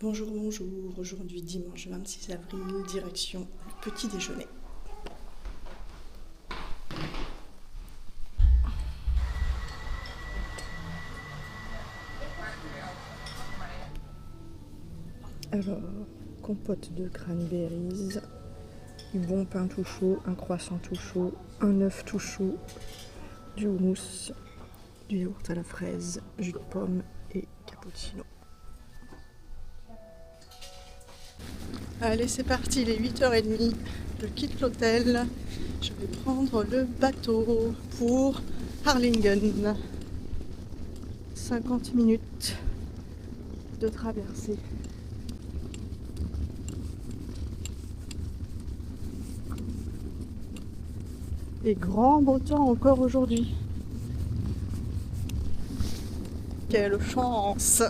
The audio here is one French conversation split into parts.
Bonjour, bonjour. Aujourd'hui, dimanche 26 avril, direction le petit déjeuner. Alors, compote de cranberries, du bon pain tout chaud, un croissant tout chaud, un œuf tout chaud, du houmous, du yaourt à la fraise, jus de pomme et cappuccino. Allez, c'est parti, il est 8h30. Je quitte l'hôtel. Je vais prendre le bateau pour Harlingen. 50 minutes de traversée. Et grand beau temps encore aujourd'hui. Quelle chance!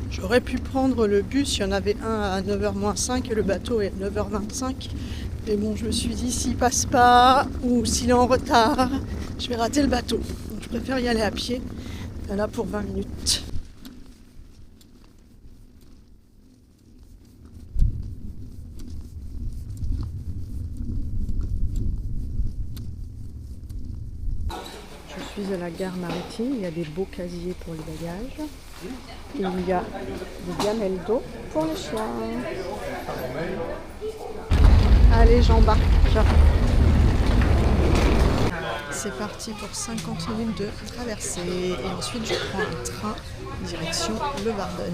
J'aurais pu prendre le bus, il y en avait un à 9h-5 et le bateau est à 9h25. Mais bon, je me suis dit, s'il passe pas ou s'il est en retard, je vais rater le bateau. Donc je préfère y aller à pied, là pour 20 minutes. Je suis à la gare maritime, il y a des beaux casiers pour les bagages. Et il y a des gamelles d'eau pour les chiens. Allez, j'embarque. C'est parti pour 50 minutes de traversée. Et ensuite, je prends un train direction Leeuwarden.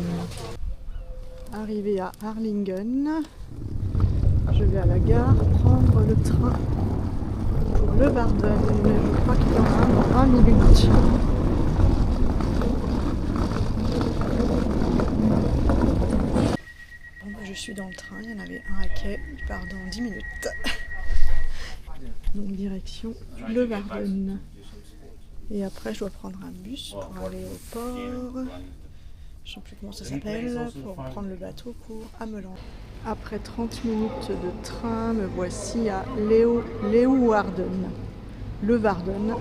Arrivé à Harlingen, je vais à la gare prendre le train pour Leeuwarden. Je crois qu'il y en a un dans 20 minutes. Je suis dans le train, il y en avait un à quai, il part dans 10 minutes. Donc direction Leeuwarden. Et après je dois prendre un bus pour aller au port, je ne sais plus comment ça s'appelle, pour prendre le bateau pour Ameland. Après 30 minutes de train, me voici à Leeuwarden. Leeuwarden.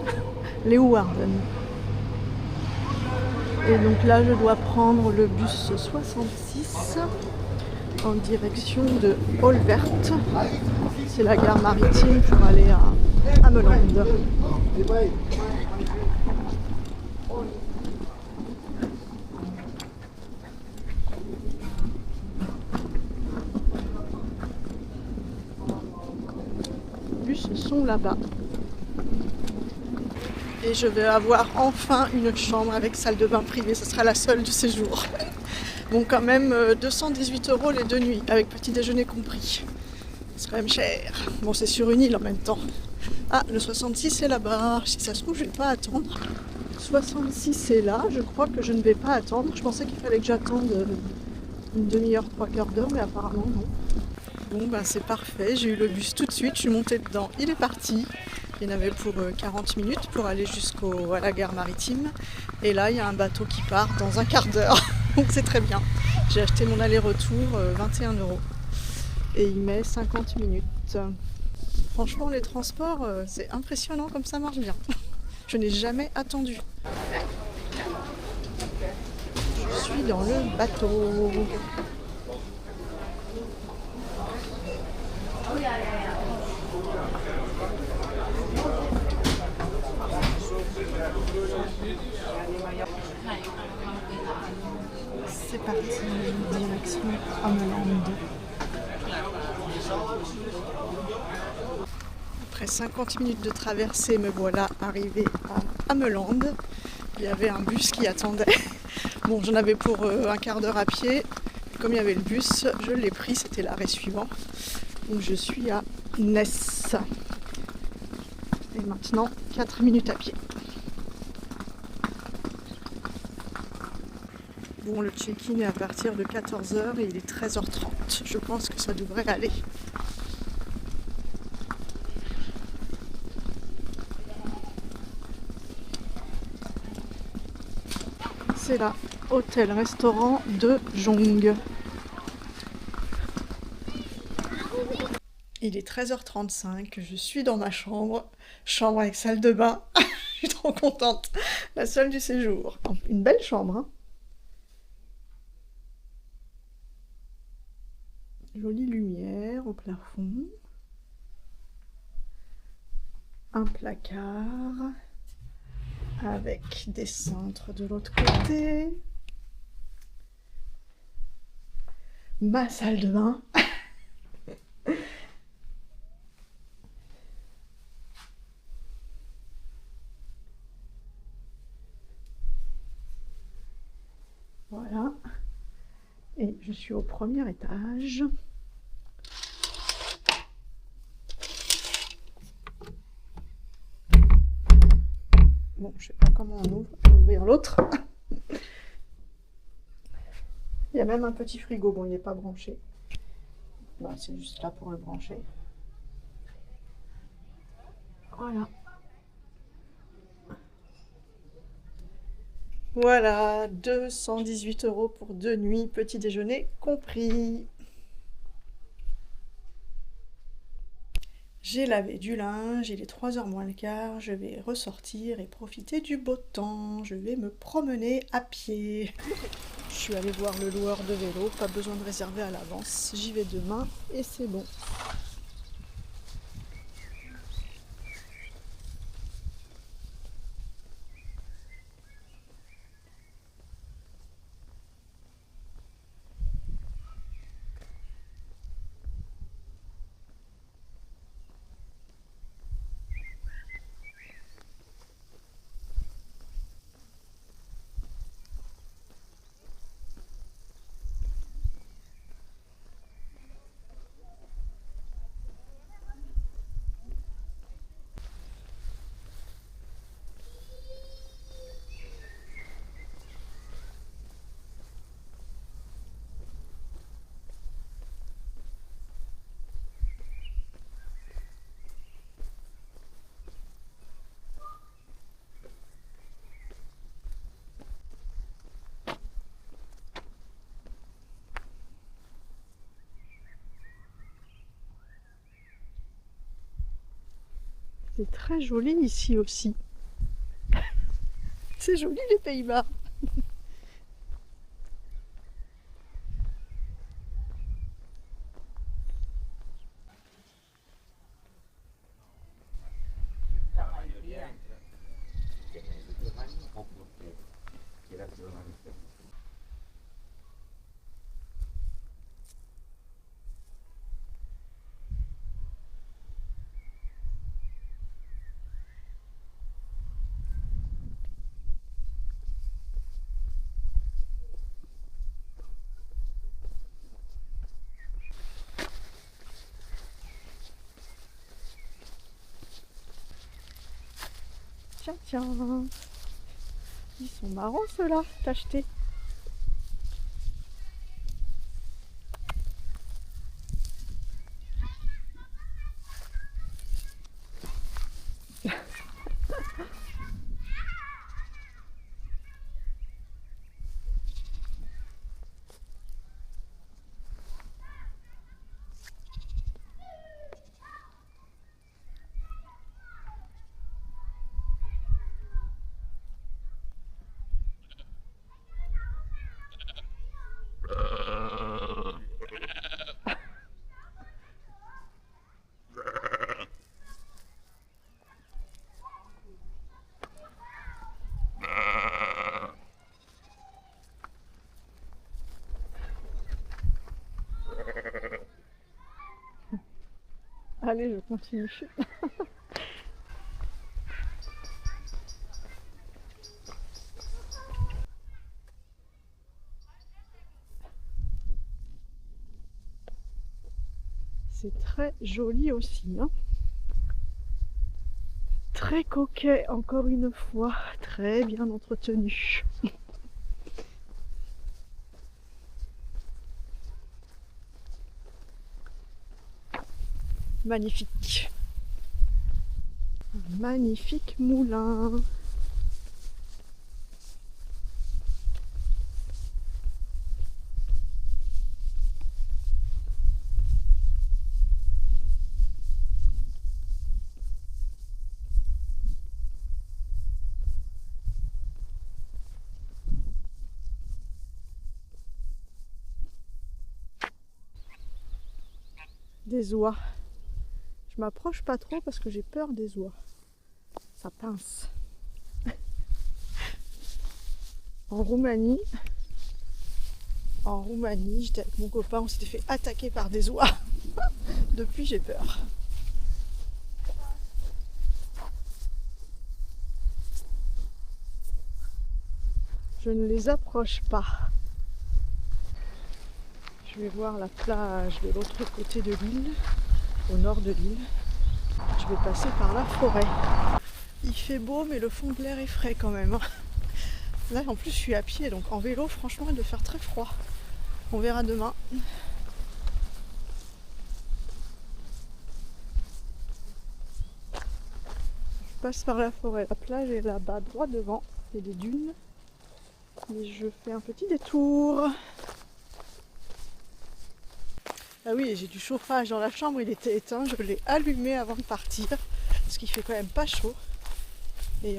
Et donc là je dois prendre le bus 66 en direction de Olvert. C'est la gare maritime pour aller à Ameland. Les bus sont là-bas. Et je vais avoir enfin une chambre avec salle de bain privée, ce sera la seule du séjour. Bon, quand même 218 € les 2 nuits, avec petit déjeuner compris. C'est quand même cher. Bon, c'est sur une île en même temps. Ah, le 66 est là-bas. Si ça se trouve, je vais pas attendre. 66 est là. Je crois que je ne vais pas attendre. Je pensais qu'il fallait que j'attende une demi-heure, 3/4 d'heure, mais apparemment non. Bon, ben c'est parfait. J'ai eu le bus tout de suite. Je suis montée dedans. Il est parti. Il y en avait pour 40 minutes pour aller jusqu'à la gare maritime. Et là, il y a un bateau qui part dans un quart d'heure. Donc c'est très bien. J'ai acheté mon aller-retour 21 €. Et il met 50 minutes. Franchement, les transports, c'est impressionnant comme ça marche bien. Je n'ai jamais attendu. Je suis dans le bateau. C'est parti, direction Ameland. Après 50 minutes de traversée, me voilà arrivée à Ameland. Il y avait un bus qui attendait. Bon, j'en avais pour un quart d'heure à pied. Comme il y avait le bus, je l'ai pris, c'était l'arrêt suivant. Donc je suis à Ness. Et maintenant, 4 minutes à pied. Bon, le check-in est à partir de 14h et il est 13h30. Je pense que ça devrait aller. C'est là, hôtel-restaurant de Jong. Il est 13h35, je suis dans ma chambre, chambre avec salle de bain. Je suis trop contente, la seule du séjour. Une belle chambre, hein. Jolie lumière au plafond. Un placard avec des cintres de l'autre côté. Ma salle de bain. Voilà. Et je suis au premier étage. Bon, je sais pas comment on ouvre. Je vais ouvrir l'autre. Il y a même un petit frigo. Bon, il n'est pas branché. Bah, c'est juste là pour le brancher. Voilà. Voilà, 218 € pour 2 nuits, petit déjeuner compris. J'ai lavé du linge, il est 3h moins le quart, je vais ressortir et profiter du beau temps. Je vais me promener à pied. Je suis allée voir le loueur de vélo, pas besoin de réserver à l'avance. J'y vais demain et c'est bon. C'est très joli ici aussi. C'est joli les Pays-Bas. Tiens, tiens. Ils sont marrants ceux-là, t'acheter. Allez, je continue. C'est très joli aussi, hein. Très coquet, encore une fois, très bien entretenu. Magnifique. Un magnifique moulin. des oies. Je m'approche pas trop parce que j'ai peur des oies. Ça pince. En Roumanie, j'étais avec mon copain, on s'était fait attaquer par des oies. Depuis, j'ai peur. Je ne les approche pas. Je vais voir la plage de l'autre côté de l'île, au nord de l'île. Je vais passer par la forêt. Il fait beau, mais le fond de l'air est frais quand même. Là, en plus, je suis à pied, donc en vélo, franchement, il doit faire très froid. On verra demain. Je passe par la forêt. La plage est là-bas, droit devant. Il y a des dunes. Et je fais un petit détour. Ah oui, j'ai du chauffage dans la chambre, il était éteint. Je l'ai allumé avant de partir. Parce qu'il fait quand même pas chaud. Et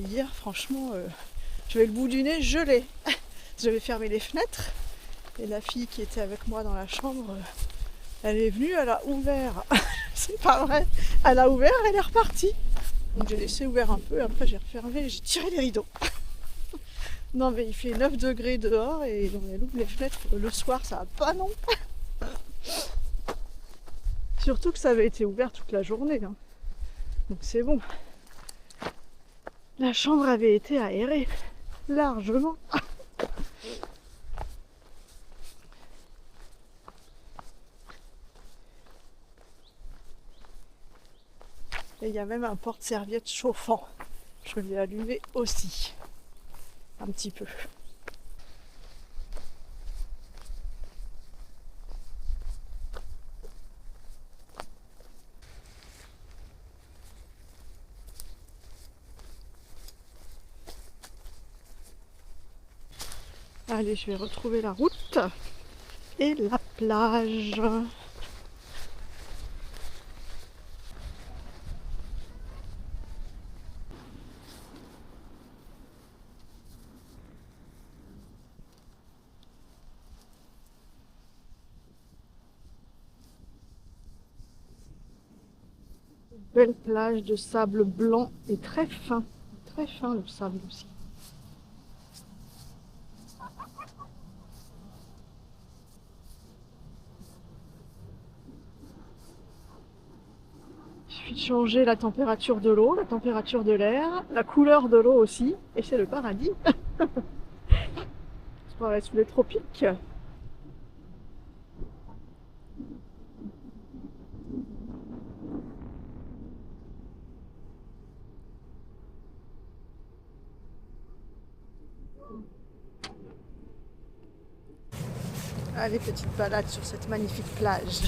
hier, franchement, j'avais le bout du nez gelé. J'avais fermé les fenêtres. Et la fille qui était avec moi dans la chambre, elle est venue, elle a ouvert. C'est pas vrai. Elle a ouvert, elle est repartie. Donc j'ai laissé ouvert un peu, après j'ai refermé et j'ai tiré les rideaux. Non mais il fait 9 degrés dehors et elle ouvre les fenêtres le soir, ça va pas non. Surtout que ça avait été ouvert toute la journée. Hein. Donc c'est bon. La chambre avait été aérée largement. Et il y a même un porte-serviette chauffant. Je l'ai allumé aussi. Un petit peu. Allez, je vais retrouver la route et la plage. Belle plage de sable blanc et très fin. Très fin le sable aussi. Il suffit de changer la température de l'eau, la température de l'air, la couleur de l'eau aussi, et c'est le paradis. On va sous les tropiques. Allez, petite balade sur cette magnifique plage.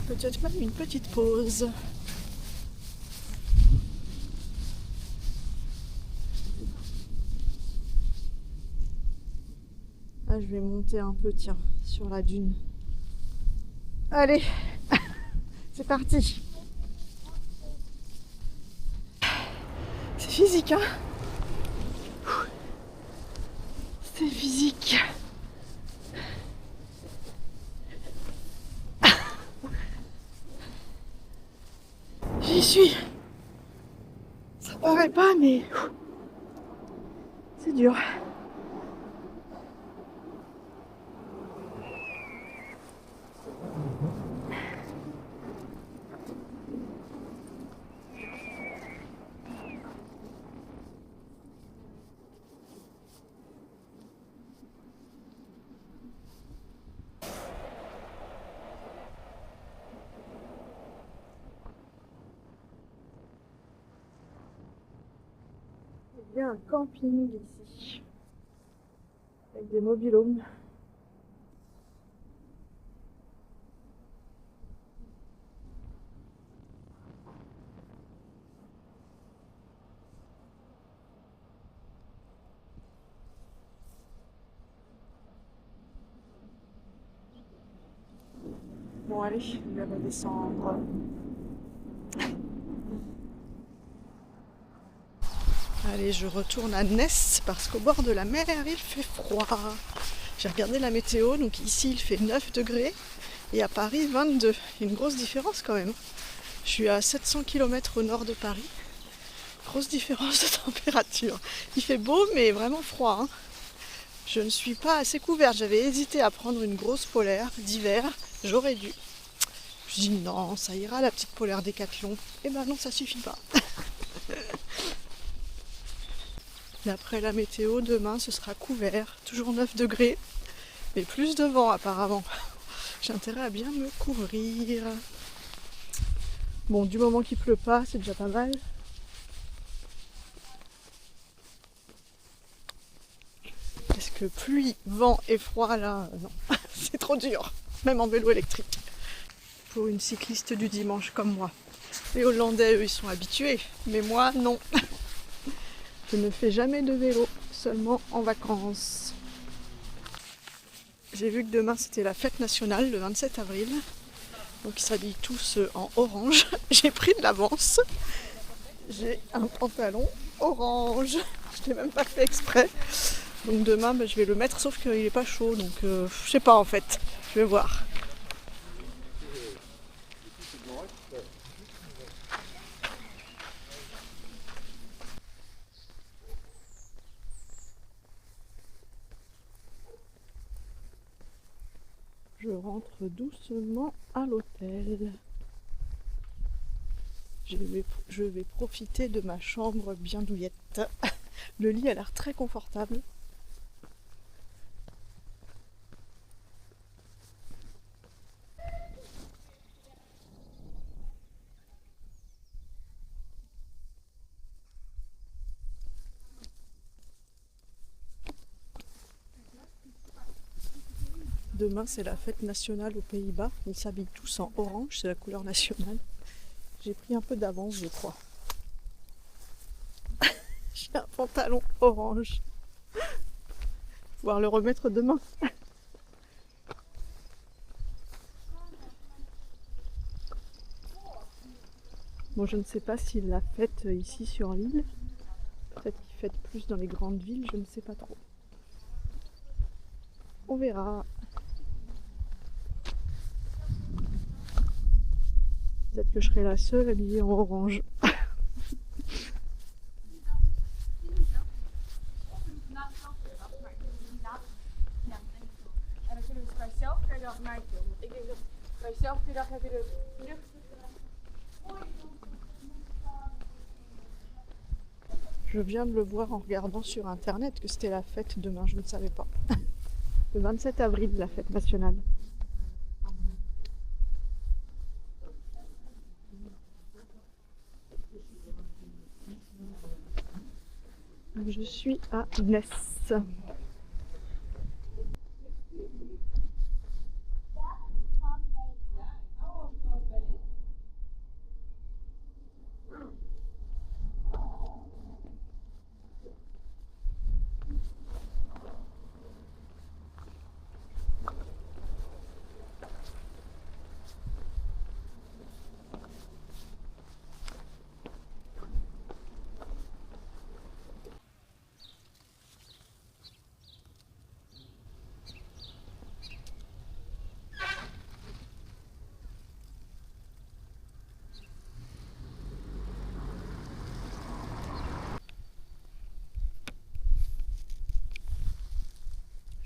Peut-être même une petite pause. Là, je vais monter un peu, tiens, sur la dune. Allez, c'est parti. C'est physique, hein? C'est physique. J'y suis. Ça paraît pas, mais c'est dur. Il y a un camping ici, avec des mobil-homes. allez, je vais redescendre. Allez, je retourne à Ness parce qu'au bord de la mer, il fait froid. J'ai regardé la météo, donc ici il fait 9 degrés et à Paris 22. Il y a une grosse différence quand même. Je suis à 700 km au nord de Paris. Grosse différence de température. Il fait beau mais vraiment froid. Hein. Je ne suis pas assez couverte. J'avais hésité à prendre une grosse polaire d'hiver. J'aurais dû. Je dis non, ça ira la petite polaire Décathlon. Eh ben non, ça suffit pas. D'après la météo, demain ce sera couvert, toujours 9 degrés, mais plus de vent apparemment. J'ai intérêt à bien me couvrir. Bon, du moment qu'il pleut pas, c'est déjà pas mal. Parce que pluie, vent et froid là, non, c'est trop dur, même en vélo électrique. Pour une cycliste du dimanche comme moi. Les Hollandais, eux, ils sont habitués, mais moi, non. Je ne fais jamais de vélo, seulement en vacances. J'ai vu que demain c'était la fête nationale, le 27 avril. Donc ils s'habillent tous en orange. J'ai pris de l'avance. J'ai un pantalon orange. Je l'ai même pas fait exprès. Donc demain je vais le mettre, sauf qu'il n'est pas chaud. Donc je sais pas en fait. Je vais voir. Je rentre doucement à l'hôtel. Je vais profiter de ma chambre bien douillette. Le lit a l'air très confortable. Demain, c'est la fête nationale aux Pays-Bas. Ils s'habillent tous en orange, c'est la couleur nationale. J'ai pris un peu d'avance, je crois. J'ai un pantalon orange. Pouvoir le remettre demain. Bon, je ne sais pas s'ils la fêtent ici sur l'île. Peut-être qu'ils fêtent plus dans les grandes villes, je ne sais pas trop. On verra. Peut-être que je serai la seule habillée en orange. Je viens de le voir en regardant sur internet que c'était la fête demain, je ne savais pas. Le 27 avril, la fête nationale. Je suis à Ness.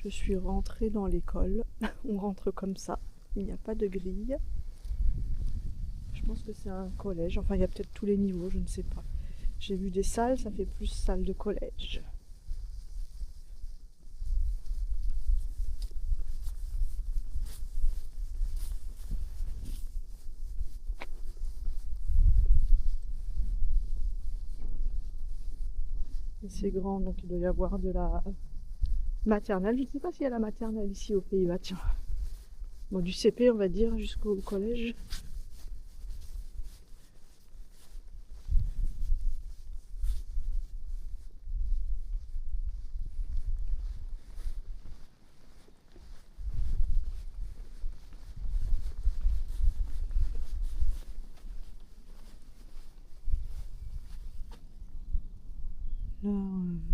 Je suis rentrée dans l'école. On rentre comme ça. Il n'y a pas de grille. Je pense que c'est un collège. Enfin, il y a peut-être tous les niveaux, je ne sais pas. J'ai vu des salles, ça fait plus salle de collège. Et c'est grand, donc il doit y avoir de la maternelle. Je ne sais pas s'il y a la maternelle ici aux Pays-Bas, tiens. Bon, du CP, on va dire, jusqu'au collège. Là,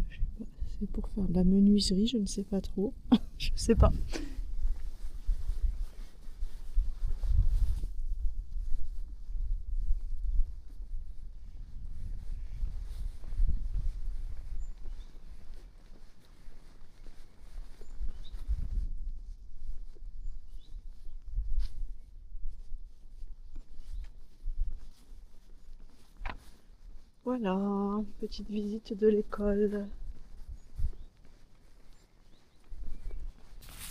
je sais pas, c'est pour faire de la menuiserie, je ne sais pas trop. Je sais pas. Voilà, petite visite de l'école.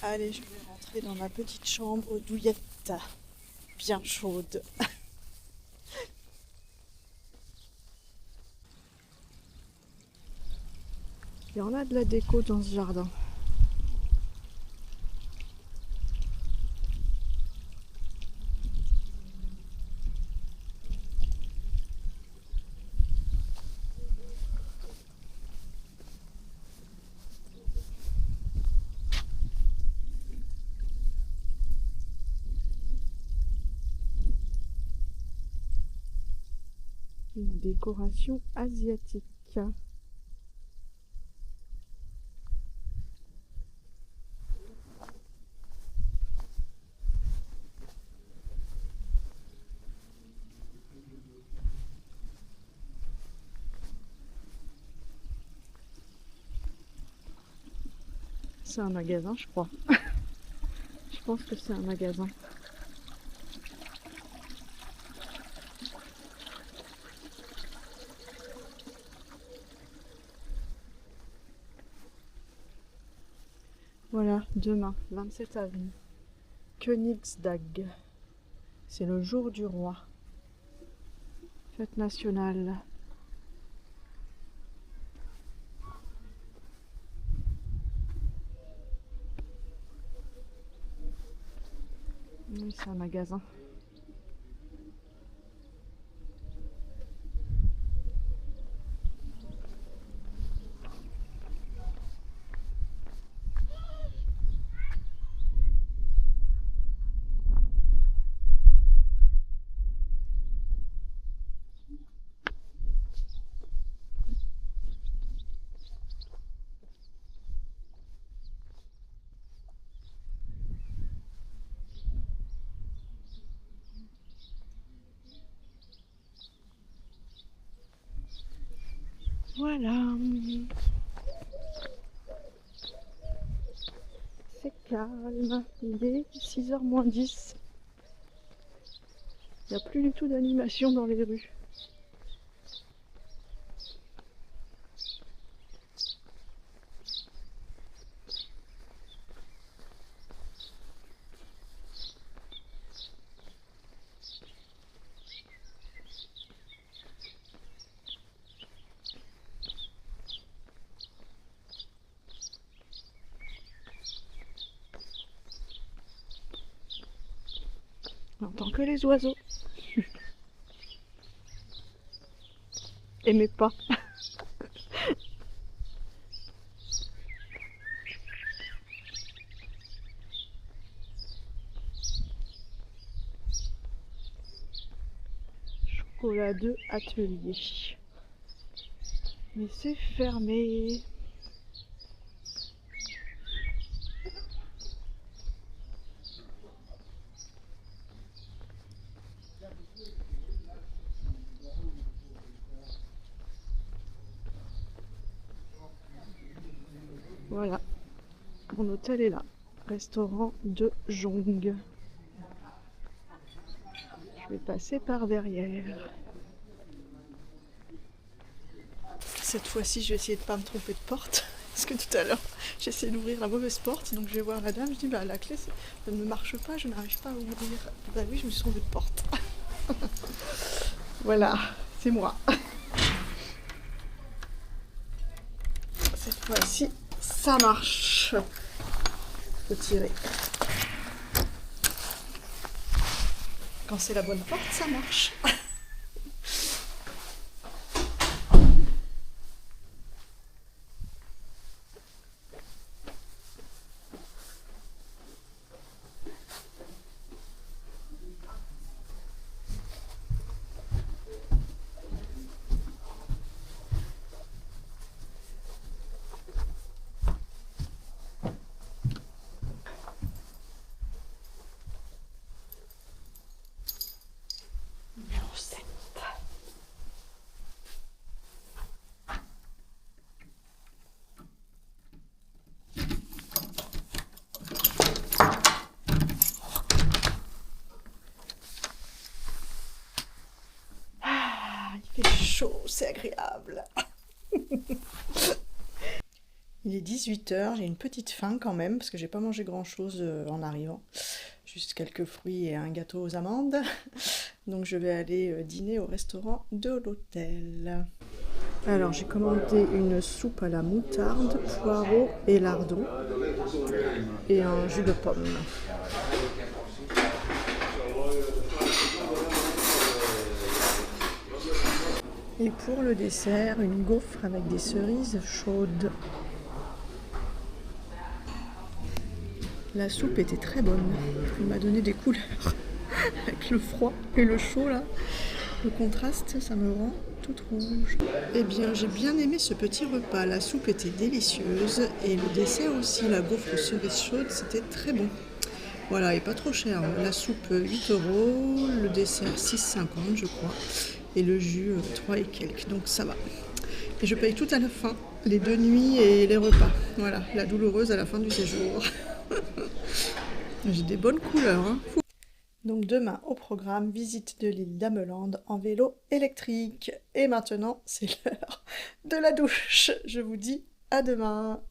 Allez, je vais rentrer dans ma petite chambre douillette, bien chaude. Il y en a de la déco dans ce jardin. Une décoration asiatique. C'est un magasin, je crois. Je pense que c'est un magasin. Voilà, demain, 27 avril. Königsdag. C'est le jour du roi. Fête nationale. Oui, c'est un magasin. Voilà. C'est calme. Il est 6h moins 10. Il n'y a plus du tout d'animation dans les rues. On n'entend que les oiseaux. Et mes pas. Chocolat de atelier. Mais c'est fermé. Voilà, mon hôtel est là. Restaurant de Jong. Je vais passer par derrière. Cette fois-ci, je vais essayer de ne pas me tromper de porte. Parce que tout à l'heure, j'ai essayé d'ouvrir la mauvaise porte. Donc je vais voir la dame. Je dis, bah la clé, ça ne marche pas. Je n'arrive pas à ouvrir. Bah oui, je me suis trompée de porte. Voilà, c'est moi. Cette fois-ci, ça marche. Faut tirer. Quand c'est la bonne porte, ça marche. 18 h, j'ai une petite faim quand même, parce que j'ai pas mangé grand chose en arrivant. Juste quelques fruits et un gâteau aux amandes. Donc je vais aller dîner au restaurant de l'hôtel. Alors j'ai commandé une soupe à la moutarde, poireaux et lardons. Et un jus de pomme. Et pour le dessert, une gaufre avec des cerises chaudes. La soupe était très bonne. Elle m'a donné des couleurs. Avec le froid et le chaud là. Le contraste, ça me rend toute rouge. Eh bien, j'ai bien aimé ce petit repas. La soupe était délicieuse. Et le dessert aussi, la gaufre aux cerises chaudes, c'était très bon. Voilà, et pas trop cher. La soupe 8 €, le dessert 6,50 je crois. Et le jus 3 et quelques, donc ça va. Et je paye tout à la fin, les 2 nuits et les repas. Voilà, la douloureuse à la fin du séjour. J'ai des bonnes couleurs, hein. Donc demain au programme, visite de l'île d'Ameland en vélo électrique. Et maintenant, c'est l'heure de la douche. Je vous dis à demain.